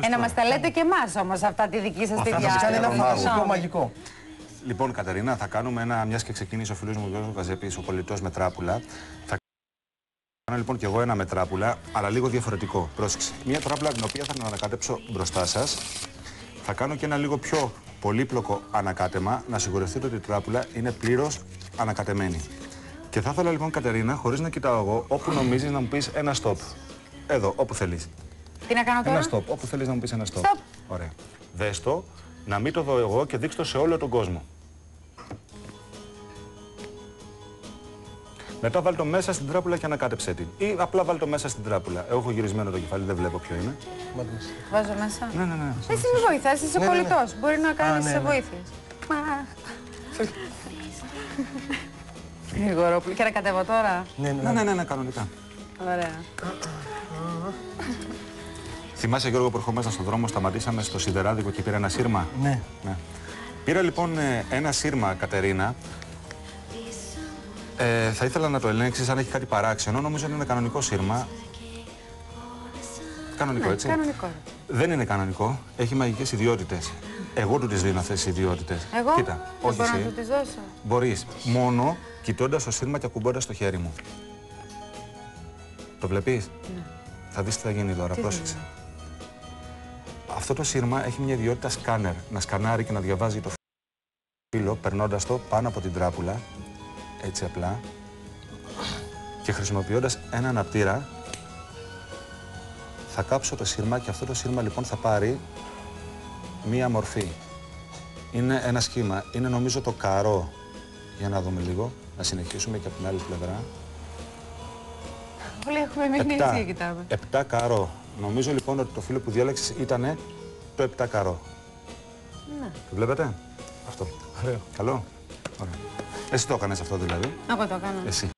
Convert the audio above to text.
Να μας τα λέτε και εμάς όμως αυτά τη δική σας τη διάρκεια. Θα κάνει ένα φανταστικό μαγικό. Λοιπόν, Κατερίνα, θα κάνουμε μιας και ξεκίνησε ο φίλος μου Γιώργος Καζέπης, ο κολλητός με τράπουλα. Θα κάνω λοιπόν και εγώ ένα με τράπουλα, αλλά λίγο διαφορετικό. Πρόσεξε. Μια τράπουλα την οποία θα την ανακατέψω μπροστά σας. Θα κάνω και ένα λίγο πιο πολύπλοκο ανακάτεμα, να σιγουρευτείτε ότι η τράπουλα είναι πλήρως ανακατεμένη. Και θα ήθελα λοιπόν, Κατερίνα, χωρίς να κοιτάω εγώ, όπου νομίζεις να μου πεις ένα stop. Εδώ, όπου θέλεις. Τι να κάνω τώρα? Ένα stop, όπου θέλεις να μου πεις ένα stop. Stop. Ωραία. Δες το, να μην το δω εγώ και δείξ' το σε όλο τον κόσμο. Μετά βάλ' το μέσα στην τράπουλα και ανακάτεψέ την. Ή απλά βάλ' το μέσα στην τράπουλα. Εγώ έχω γυρισμένο το κεφάλι, δεν βλέπω ποιο είναι. Βάζω μέσα. Ναι. Εσύ με βοηθάς, είσαι κολλητός. Μπορεί να κάνεις βοήθειες. Γρηγορόπουλο. Και να κατέβω τώρα. Ναι, κανονικά. Ωραία. Θυμάσαι, Γιώργο, που ερχόμασταν στον δρόμο, σταματήσαμε στο σιδεράδικο και πήρα ένα σύρμα. Ναι. Πήρα λοιπόν ένα σύρμα, Κατερίνα. Θα ήθελα να το ελέγξεις αν έχει κάτι παράξενο. Νομίζω είναι ένα κανονικό σύρμα. Κανονικό, έτσι. Κανονικό. Δεν είναι κανονικό. Έχει μαγικές ιδιότητες. Εγώ του τις δίνω αυτές τις ιδιότητες. Εγώ Κοίτα, δεν όχι μπορώ εσύ. να του τις δώσω. Μπορείς. Μόνο κοιτώντας το σύρμα και ακουμπώντας το χέρι μου. Το βλέπεις? Ναι. Θα δεις τι θα γίνει τώρα. Τι Πρόσεξε. Αυτό το σύρμα έχει μια ιδιότητα σκάνερ. Να σκανάρει και να διαβάζει το φύλλο, περνώντας το πάνω από την τράπουλα. Έτσι απλά. Και χρησιμοποιώντας ένα αναπτήρα, θα κάψω το σύρμα και αυτό το σύρμα λοιπόν θα πάρει μία μορφή. Είναι ένα σχήμα. Είναι νομίζω το καρό. Για να δούμε λίγο. Να συνεχίσουμε και από την άλλη πλευρά. Όλοι έχουμε μείνει έτσι και κοιτάμε. 7 καρό. Νομίζω λοιπόν ότι το φύλλο που διάλεξες ήταν το 7 καρό. Ναι. Το βλέπετε? Αυτό. Ωραίο. Καλό. Ωραία. Εσύ το έκανες αυτό δηλαδή. Εγώ το έκανα. Εσύ.